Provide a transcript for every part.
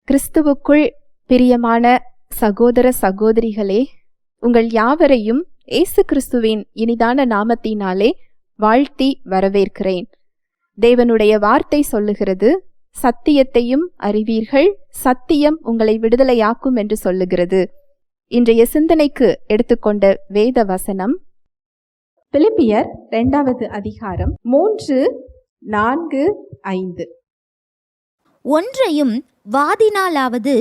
கிறிஸ்துவுக்குள் பிரியமான சகோதர சகோதரிகளே, உங்கள் யாவரையும் இயேசு கிறிஸ்துவின் இனிதான நாமத்தினாலே வாழ்த்தி வரவேற்கிறேன். தேவனுடைய வார்த்தை சொல்லுகிறது, சத்தியத்தையும் அறிவீர்கள், சத்தியம் உங்களை விடுதலையாக்கும் என்று சொல்லுகிறது. இன்றைய சிந்தனைக்கு எடுத்துக்கொண்ட வேத வசனம் பிலிப்பியர் 2வது அதிகாரம் 3, 4, 5. ஒன்றையும் வாதினாலாவது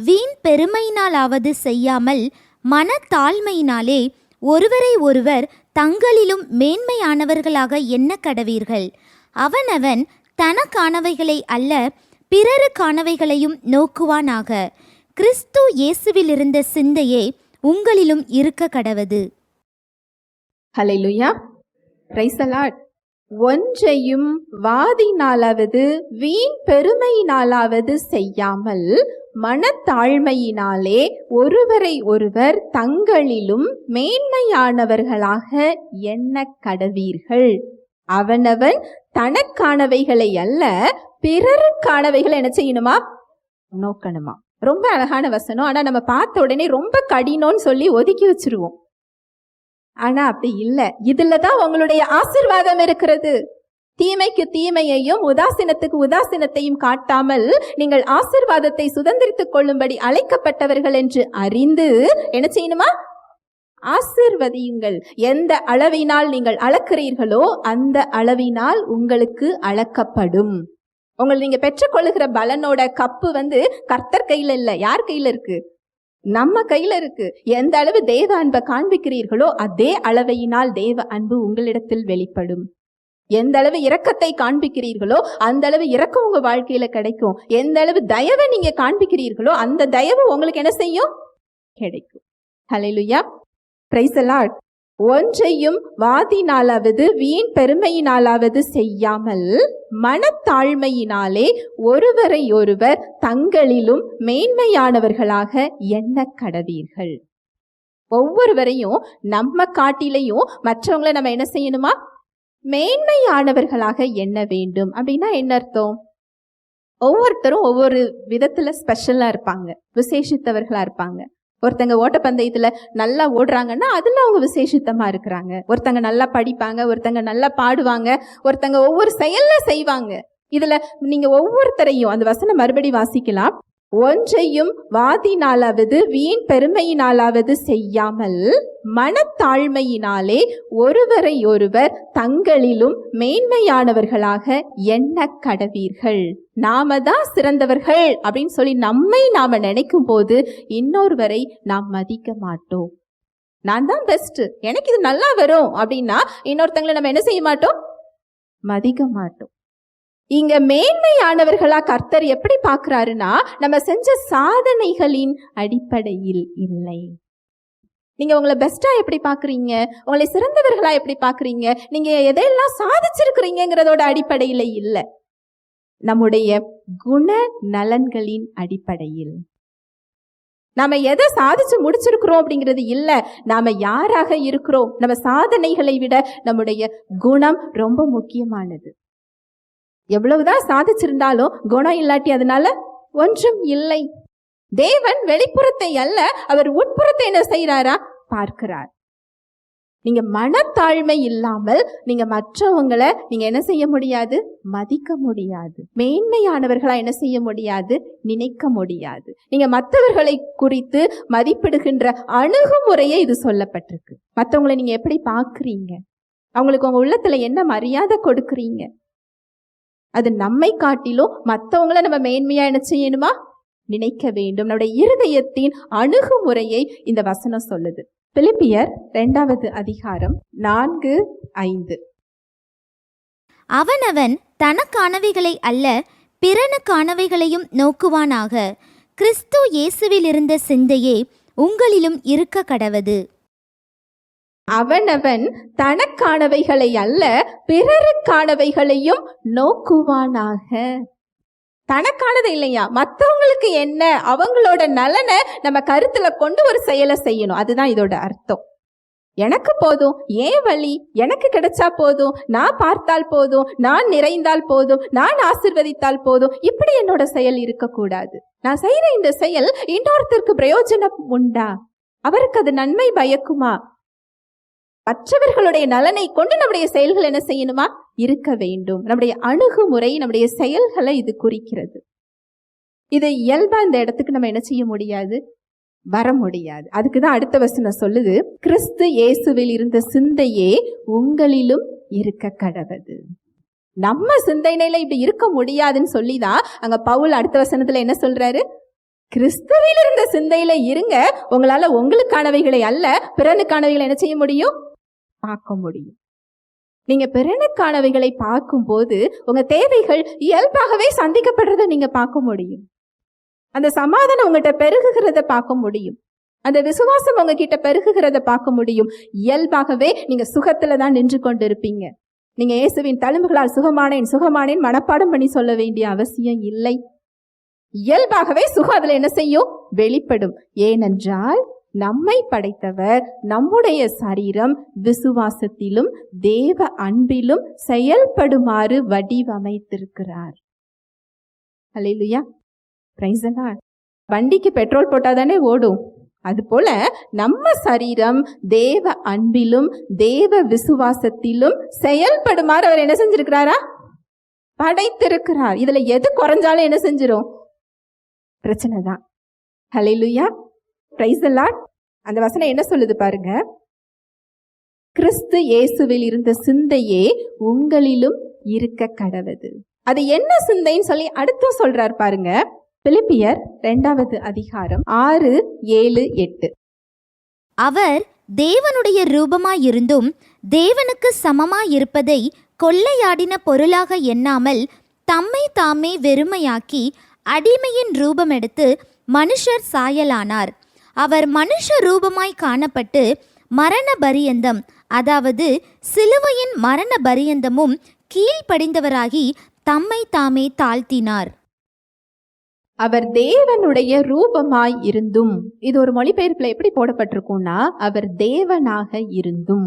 வீண் பெருமையினாலாவது செய்யாமல் மனத்தாழ்மையினாலே ஒருவரை ஒருவர் தங்களிலும் மேன்மையானவர்களாக எண்ண கடவீர்கள். அவனவன் தனக்கானவைகளை அல்ல பிறருக்கானவைகளையும் நோக்குவானாக. கிறிஸ்து இயேசுவிலிருந்த சிந்தையே உங்களிலும் இருக்க கடவது. ஹல்லேலூயா, பிரைஸ் தி லார்ட். ஒன்றையும் வாதினாலாவது வீண் பெருமையினாலாவது செய்யாமல் மனத்தாழ்மையினாலே ஒருவரை ஒருவர் தங்களிலும் மேன்மையானவர்களாக எண்ண கடவீர்கள். அவனவன் தனக்கானவைகளை அல்ல பிறருக்கானவைகளை என்ன செய்யணுமா? நோக்கணுமா. ரொம்ப அழகான வசனம். ஆனா நம்ம பார்த்த உடனே ரொம்ப கடினம்னு சொல்லி ஒதுக்கி வச்சிருவோம். ஆனா அப்படி இல்லை. இதுலதான் உங்களுடைய ஆசீர்வாதம் இருக்கிறது. தீமைக்கு தீமையையும் உதாசீனத்துக்கு உதாசீனத்தையும் காட்டாமல் நீங்கள் ஆசீர்வாதத்தை சுதந்திரித்துக் கொள்ளும்படி அழைக்கப்பட்டவர்கள் என்று அறிந்து என்ன செய்யணுமா? ஆசீர்வதியுங்கள். எந்த அளவினால் நீங்கள் அளக்கிறீர்களோ அந்த அளவினால் உங்களுக்கு அளக்கப்படும். நீங்க பெற்றுக்கொள்ளுகிற பலனோட கப்பு கர்த்தர் கையில இல்ல, யார் கையில இருக்கு? நம்ம கையில இருக்கு. எந்த அளவு தேவ அன்பை காண்பிக்கிறீர்களோ அதே அளவையினால் தேவ அன்பு உங்களிடத்தில் வெளிப்படும். எந்த அளவு இரக்கத்தை காண்பிக்கிறீர்களோ அந்த அளவு இரக்கம் உங்க வாழ்க்கையில கிடைக்கும். எந்த அளவு தயவை நீங்க காண்பிக்கிறீர்களோ அந்த தயவு உங்களுக்கு என்ன செய்யும்? கிடைக்கும். ஹல்லேலூயா, பிரைஸ் தி லார்ட். ஒன்றையும் வாதினாலாவது வீண் பெருமையினாலாவது செய்யாமல் மனத்தாழ்மையினாலே ஒருவரை ஒருவர் தங்களிலும் மேன்மையானவர்களாக எண்ண கடவீர்கள். ஒவ்வொருவரையும் நம்ம காட்டிலையும் மற்றவங்களை நம்ம என்ன செய்யணுமா? மேன்மையானவர்களாக எண்ண வேண்டும். அப்படின்னா என்ன அர்த்தம்? ஒவ்வொருத்தரும் ஒவ்வொரு விதத்துல ஸ்பெஷலா இருப்பாங்க, விசேஷித்தவர்களா இருப்பாங்க. ஒருத்தங்க ஓட்டப்பந்தயத்துல நல்லா ஓடுறாங்கன்னா அதுல அவங்க விசேஷித்தமா இருக்கிறாங்க. ஒருத்தங்க நல்லா படிப்பாங்க, ஒருத்தங்க நல்லா பாடுவாங்க, ஒருத்தங்க ஒவ்வொரு செயல்ல செய்வாங்க. இதுல நீங்க ஒவ்வொருத்தரையும் அந்த வசனம் மறுபடி வாசிக்கலாம். ஒன்றையும் வாதினாலாவது வீண் பெருமையினாலாவது செய்யாமல் மனத்தாழ்மையினாலே ஒருவரை ஒருவர் தங்களிலும் மேன்மையானவர்களாக எண்ண கடவீர்கள். நாம தான் சிறந்தவர்கள் அப்படின்னு சொல்லி நாம நினைக்கும் போது இன்னொருவரை நாம் மதிக்க மாட்டோம். நான் தான் பெஸ்ட், எனக்கு இது நல்லா வரும் அப்படின்னா இன்னொருத்தங்களை நம்ம என்ன செய்ய மாட்டோம்? மதிக்க மாட்டோம். இங்க மேன்மையானவர்களா கர்த்தர் எப்படி பார்க்கிறாருன்னா நம்ம செஞ்ச சாதனைகளின் அடிப்படையில் இல்லை. நீங்க உங்களை பெஸ்டா எப்படி பாக்குறீங்க, உங்களை சிறந்தவர்களா எப்படி பாக்குறீங்க, நீங்க எதையெல்லாம் சாதிச்சிருக்கிறீங்கிறதோட அடிப்படையில இல்ல, நம்முடைய குண நலன்களின் அடிப்படையில். நாம எதை சாதிச்சு முடிச்சிருக்கிறோம் அப்படிங்கிறது இல்ல, நாம யாராக இருக்கிறோம். நம்ம சாதனைகளை விட நம்முடைய குணம் ரொம்ப முக்கியமானது. எவ்வளவுதான் சாதிச்சிருந்தாலும் குணம் இல்லாட்டி அதனால ஒன்றும் இல்லை. தேவன் வெளிப்புறத்தை அல்ல, அவர் உட்புறத்தை என்ன செய்யறாரா? பார்க்கிறார். நீங்க மனத்தாழ்மை இல்லாமல் நீங்க மற்றவங்களை நீங்க என்ன செய்ய முடியாது? மதிக்க முடியாது. மேன்மையானவர்களா என்ன செய்ய முடியாது? நினைக்க முடியாது. நீங்க மற்றவர்களை குறித்து மதிப்பிடுகின்ற அணுகுமுறையை இது சொல்லப்பட்டிருக்கு. மற்றவங்களை நீங்க எப்படி பாக்குறீங்க, அவங்களுக்கு உங்க உள்ளத்துல என்ன மரியாதை கொடுக்குறீங்க, அது நம்மை காட்டிலும் மற்றவங்களை நம்ம மேன்மையா என்ன செய்யணுமா? நினைக்க வேண்டும். நம்முடைய இருதயத்தின் அணுகுமுறையை இந்த வசனம் சொல்லுது. பிலிப்பியர் 2வது அதிகாரம் 4, 5. அவனவன் தனக்கானவைகளை அல்ல பிறனுக்கானவைகளையும் நோக்குவானாக. கிறிஸ்து இயேசுவில் இருந்த சிந்தையே உங்களிலும் இருக்க கடவது. அவனவன் தனக்கானவைகளை அல்ல பிறருக்கானவைகளையும் நோக்குவானாக. தனக்கானது இல்லையா, மற்றவங்களுக்கு என்ன, அவங்களோட நலனை நம்ம கருத்துல கொண்டு ஒரு செயலை செய்யணும். அதுதான் இதோட அர்த்தம். எனக்கு போதும், ஏன் வழி எனக்கு கிடைச்சா போதும், நான் பார்த்தால் போதும், நான் நிறைந்தால் போதும், நான் ஆசீர்வதித்தால் போதும், இப்படி என்னோட செயல் இருக்கக்கூடாது. நான் செய்யற இந்த செயல் இன்னொருத்தருக்கு பிரயோஜனம் உண்டா? அவருக்கு அது நன்மை பயக்குமா? மற்றவர்களுடைய நலனை கொண்டு நம்முடைய செயல்கள் என்ன செய்யணுமா? இருக்க வேண்டும். நம்முடைய அணுகுமுறை, நம்முடைய செயல்களை இது குறிக்கிறது. இது இயல்பா இந்த இடத்துக்கு நம்ம என்ன செய்ய முடியாது? வர முடியாது. அதுக்குதான் அடுத்த வசனம் சொல்லுது, கிறிஸ்து இயேசுவில் இருந்த சிந்தையே உங்களிலும் இருக்க கடவது. நம்ம சிந்தனையில இப்படி இருக்க முடியாதுன்னு சொல்லிதான் அங்க பவுல் அடுத்த வசனத்துல என்ன சொல்றாரு? கிறிஸ்துவில் இருந்த சிந்தையில இருங்க, உங்களால உங்களுக்கானவைகளை அல்ல பிறனுக்கானவைகளை என்ன செய்ய முடியும்? பார்க்க முடியும். நீங்க பிறனுக்கானவைகளை பார்க்கும் போது உங்க தேவைகள் இயல்பாகவே சந்திக்கப்படுறத நீங்க பார்க்க முடியும். அந்த சமாதானம் உங்ககிட்ட பெருகுகிறத பார்க்க முடியும். அந்த விசுவாசம் உங்ககிட்ட பெருகுகிறத பார்க்க முடியும். இயல்பாகவே நீங்க சுகத்துல தான் நின்று கொண்டு இருப்பீங்க. நீங்க இயேசுவின் தழும்புகளால் சுகமானேன் சுகமானேன் மனப்பாடம் பண்ணி சொல்ல வேண்டிய அவசியம் இல்லை. இயல்பாகவே சுகம் அதுல என்ன செய்யும்? வெளிப்படும். ஏனென்றால் நம்மை படைத்தவர் நம்முடைய சரீரம் விசுவாசத்திலும் தேவ அன்பிலும் செயல்படுமாறு வடிவமைத்திருக்கிறார். அல்லேலூயா, பிரைஸ் தி லார்ட். வண்டிக்கு பெட்ரோல் போட்டாதானே ஓடும். அதுபோல நம்ம சரீரம் தேவ அன்பிலும் தேவ விசுவாசத்திலும் செயல்படுமாறு அவர் என்ன செஞ்சிருக்கிறாரா? படைத்திருக்கிறார். இதுல எது குறைஞ்சாலும் என்ன செஞ்சிரும்? பிரச்சனை தான். ஹல்லேலூயா, பிரைஸ் தி லார்ட். அந்த வசனம் என்ன சொல்லுது பாருங்க, கிறிஸ்து இயேசுவில் இருந்த சிந்தையே உங்களிலும் இருக்க கடவது. அது என்ன சிந்தைன்னு சொல்லி அடுத்து சொல்றார் பாருங்க. பிலிப்பியர் 2வது அதிகாரம் 6, 7, 8. அவர் தேவனுடைய ரூபமாயிருந்தும் தேவனுக்கு சமமாயிருப்பதை கொள்ளையாடின பொருளாக எண்ணாமல் தம்மை தாமே வெறுமையாக்கி அடிமையின் ரூபம் எடுத்து மனுஷர் சாயலானார். அவர் மனுஷ ரூபமாய் காணப்பட்டு மரண பரியந்தம், அதாவது சிலுவையின் மரண பரியந்தமும் கீழ்ப்படிந்தவராகி தம்மை தாமே தாழ்த்தினார். அவர் தேவனுடைய ரூபமாய் இருந்தும், இது ஒரு மொழிபெயர்ப்புல எப்படி போடப்பட்டிருக்கும்னா, அவர் தேவனாக இருந்தும்,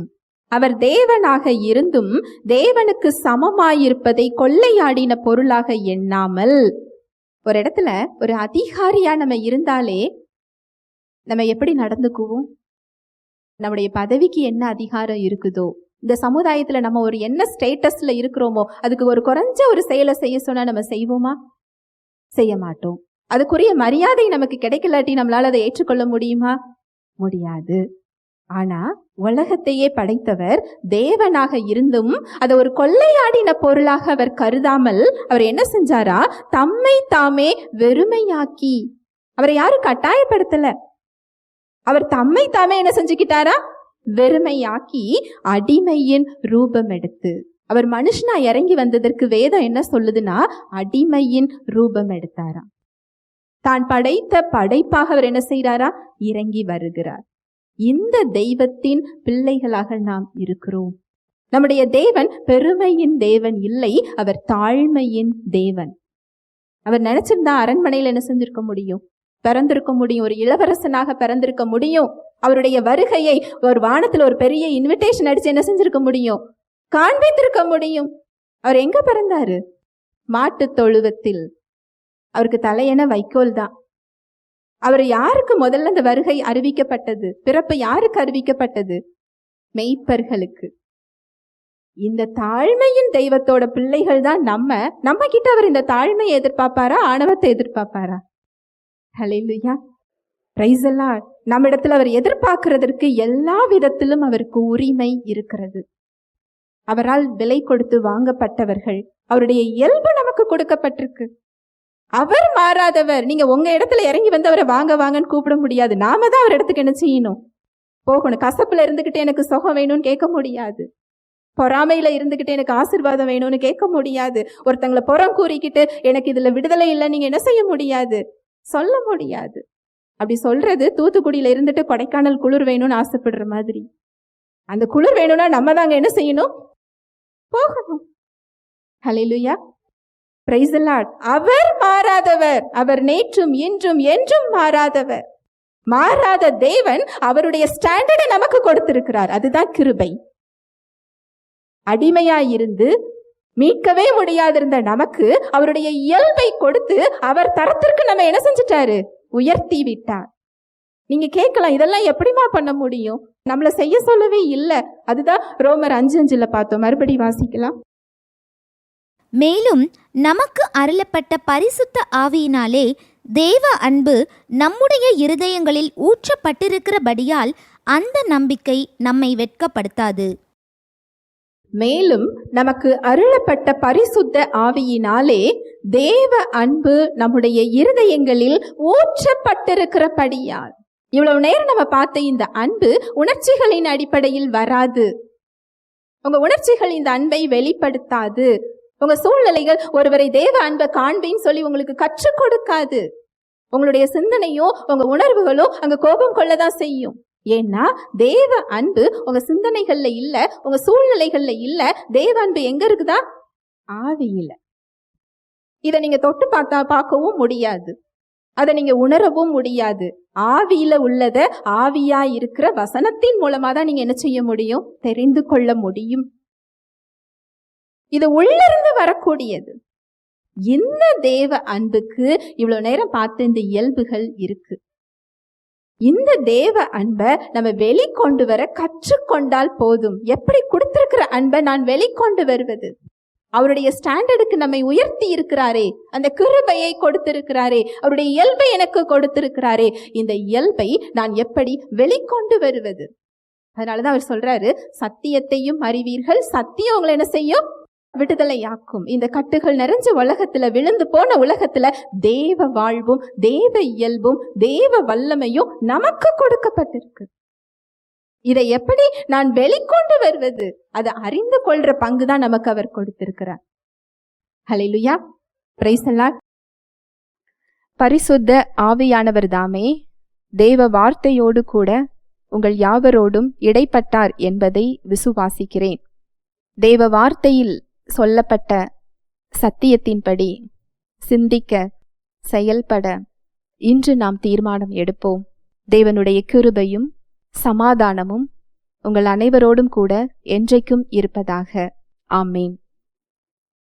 அவர் தேவனாக இருந்தும் தேவனுக்கு சமமாயிருப்பதை கொள்ளையாடின பொருளாக எண்ணாமல். ஒரு இடத்துல ஒரு அதிகாரியா நம்ம இருந்தாலே நம்ம எப்படி நடந்துக்குவோம்? நம்முடைய பதவிக்கு என்ன அதிகாரம் இருக்குதோ, இந்த சமுதாயத்துல நம்ம ஒரு என்ன ஸ்டேட்டஸ்ல இருக்கிறோமோ அதுக்கு ஒரு குறைஞ்ச ஒரு செயலை செய்ய சொன்னா நம்ம செய்வோமா? செய்ய மாட்டோம். அதுக்குரிய மரியாதை நமக்கு கிடைக்கலாட்டி நம்மளால அதை ஏற்றுக்கொள்ள முடியுமா? முடியாது. ஆனா உலகத்தையே படைத்தவர் தேவனாக இருந்தும் அதை ஒரு கொள்ளையாடின பொருளாக அவர் கருதாமல் அவர் என்ன செஞ்சாரா? தம்மை தாமே வெறுமையாக்கி. அவரை யாரும் கட்டாயப்படுத்தல. அவர் தம்மை தாமே என்ன செஞ்சுக்கிட்டாரா? வெறுமையாக்கி அடிமையின் ரூபம் எடுத்து. அவர் மனுஷனா இறங்கி வந்ததற்கு வேதம் என்ன சொல்லுதுன்னா, அடிமையின் ரூபம் எடுத்தாரா. தான் படைத்த படைப்பாக அவர் என்ன செய்யறாரா? இறங்கி வருகிறார். இந்த தெய்வத்தின் பிள்ளைகளாக நாம் இருக்கிறோம். நம்முடைய தேவன் பெருமையின் தேவன் இல்லை, அவர் தாழ்மையின் தேவன். அவர் நினைச்சிருந்தா அரண்மனையில் என்ன செஞ்சிருக்க முடியும்? பிறந்திருக்க முடியும். ஒரு இளவரசனாக பிறந்திருக்க முடியும். அவருடைய வருகையை ஒரு வானத்துல ஒரு பெரிய இன்விடேஷன் அடிச்சு என்ன செஞ்சிருக்க முடியும்? காண்பித்திருக்க முடியும். அவர் எங்க பிறந்தாரு? மாட்டு தொழுவத்தில். அவருக்கு தலையென வைக்கோல் தான். அவர் யாருக்கு முதல்ல அந்த வருகை அறிவிக்கப்பட்டது? பிறப்பு யாருக்கு அறிவிக்கப்பட்டது? மெய்ப்பர்களுக்கு. இந்த தாழ்மையின் தெய்வத்தோட பிள்ளைகள் தான் நம்ம கிட்ட அவர் இந்த தாழ்மையை எதிர்பார்ப்பாரா? ஆணவத்தை எதிர்பார்ப்பாரா? ஹல்லேலூயா, பிரைஸ் தி லார்ட். நம்ம இடத்துல அவர் எதிர்பார்க்கிறதற்கு எல்லா விதத்திலும் அவருக்கு உரிமை இருக்கிறது. அவரால் விலை கொடுத்து வாங்கப்பட்டவர்கள். அவருடைய இயல்பு நமக்கு கொடுக்கப்பட்டிருக்கு. அவர் மாறாதவர். நீங்க உங்க இடத்துல இறங்கி வந்து அவரை வாங்க வாங்கன்னு கூப்பிட முடியாது. நாம தான் அவர் இடத்துக்கு என்ன செய்யணும்? போகணும். கசப்புல இருந்துகிட்டு எனக்கு சுகம் வேணும்னு கேட்க முடியாது. பொறாமையில இருந்துகிட்டு எனக்கு ஆசீர்வாதம் வேணும்னு கேட்க முடியாது. ஒருத்தங்களை புறம் கூறிக்கிட்டு எனக்கு இதுல விடுதலை இல்லை நீங்க என்ன செய்ய முடியாது? சொல்ல முடியாது. அப்படி சொல்றது தூத்துக்குடியில இருந்துட்டு கொடைக்கானல் குளிர் வேணும்னு ஆசைப்படுற மாதிரி. அந்த குளிர் வேணும்னா நம்ம தாங்க என்ன செய்யணும்? போகணும். ஹல்லேலூயா, பிரைஸ் தி லார்ட். அவர் மாறாதவர். அவர் நேற்றும் இன்றும் என்றும் மாறாதவர். மாறாத தேவன் அவருடைய ஸ்டாண்டர்டை நமக்கு கொடுத்திருக்கிறார். அதுதான் கிருபை. அடிமையாயிருந்து மீட்கவே முடியாதிருந்த நமக்கு அவருடைய இயல்பை கொடுத்து அவர் தரத்திற்கு நம்ம என்ன செஞ்சிட்டாரு? உயர்த்தி விட்டார். நீங்க கேட்கலாம், இதெல்லாம் எப்படிமா பண்ண முடியும்? நம்மள செய்ய சொல்லவே இல்லை. அதுதான் ரோமர் 5:5 பார்த்தோம். மறுபடி வாசிக்கலாம். மேலும் நமக்கு அருளப்பட்ட பரிசுத்த ஆவியினாலே தேவ அன்பு நம்முடைய இருதயங்களில் ஊற்றப்பட்டிருக்கிறபடியால் அந்த நம்பிக்கை நம்மை வெட்கப்படுத்தாது. மேலும் நமக்கு அருளப்பட்ட பரிசுத்த ஆவியினாலே தேவ அன்பு நம்முடைய இருதயங்களில் ஊற்றப்பட்டிருக்கிறபடியால். இவ்வளவு நேரம் நம்ம பார்த்த இந்த அன்பு உணர்ச்சிகளின் அடிப்படையில் வராது. உங்க உணர்ச்சிகள் இந்த அன்பை வெளிப்படுத்தாது. உங்க சூழ்நிலைகள் ஒருவரை தேவ அன்பை காண்பின்னு சொல்லி உங்களுக்கு கற்றுக் கொடுக்காது. உங்களுடைய சிந்தனையோ உங்க உணர்வுகளோ அங்க கோபம் கொள்ளதான் செய்யும். ஏன்னா தேவ அன்பு உங்க சிந்தனைகள்ல இல்ல, உங்க சூழ்நிலைகள்ல இல்ல. தேவ அன்பு எங்க இருக்குதா? ஆவியில. இதை நீங்க தொட்டு பார்க்கவும் முடியாது, அதை நீங்க உணரவும் முடியாது. ஆவியில உள்ளத ஆவியா இருக்கிற வசனத்தின் மூலமா தான் நீங்க என்ன செய்ய முடியும்? தெரிந்து கொள்ள முடியும். இது உள்ளிருந்து வரக்கூடியது. இந்த தேவ அன்புக்கு இவ்வளவு நேரம் பார்த்த இந்த இயல்புகள் இருக்கு. இந்த தேவ அன்பை நம்ம வெளிக்கொண்டு வர கற்றுக்கொண்டால் போதும். எப்படி கொடுத்திருக்கிற அன்பை நான் வெளிக்கொண்டு வருவது? அவருடைய ஸ்டாண்டர்டுக்கு நம்மை உயர்த்தி இருக்கிறாரே, அந்த கிருபையை கொடுத்திருக்கிறாரே, அவருடைய இயல்பை எனக்கு கொடுத்திருக்கிறாரே, இந்த இயல்பை நான் எப்படி வெளிக்கொண்டு வருவது? அதனாலதான் அவர் சொல்றாரு, சத்தியத்தையும் அறிவீர்கள், சத்தியம் உங்களை என்ன செய்யும்? விடுதலையாக்கும். இந்த கட்டுகள் நிறைஞ்ச உலகத்துல, விழுந்து போன உலகத்துல தேவ வாழ்வும் தேவ இயல்பும் தேவ வல்லமையும் நமக்கு கொடுக்கப்பட்டிருக்கு. இதை எப்படி நான் வெளிக்கொண்டு வருவது? அதை அறிந்து கொள்ற பங்குதான் நமக்கு அவர் கொடுத்திருக்கிறார். ஹல்லேலூயா, பிரைஸ் தி லார்ட். பரிசுத்த ஆவியானவர் தாமே தேவ வார்த்தையோடு கூட உங்கள் யாவரோடும் இடைப்பட்டார் என்பதை விசுவாசிக்கிறேன். தேவ வார்த்தையில் சொல்லப்பட்ட சத்தியத்தின்படி சிந்திக்க, செயல்பட இன்று நாம் தீர்மானம் எடுப்போம். தேவனுடைய கிருபையும் சமாதானமும் உங்கள் அனைவரோடும் கூட என்றைக்கும் இருப்பதாக. ஆமேன்.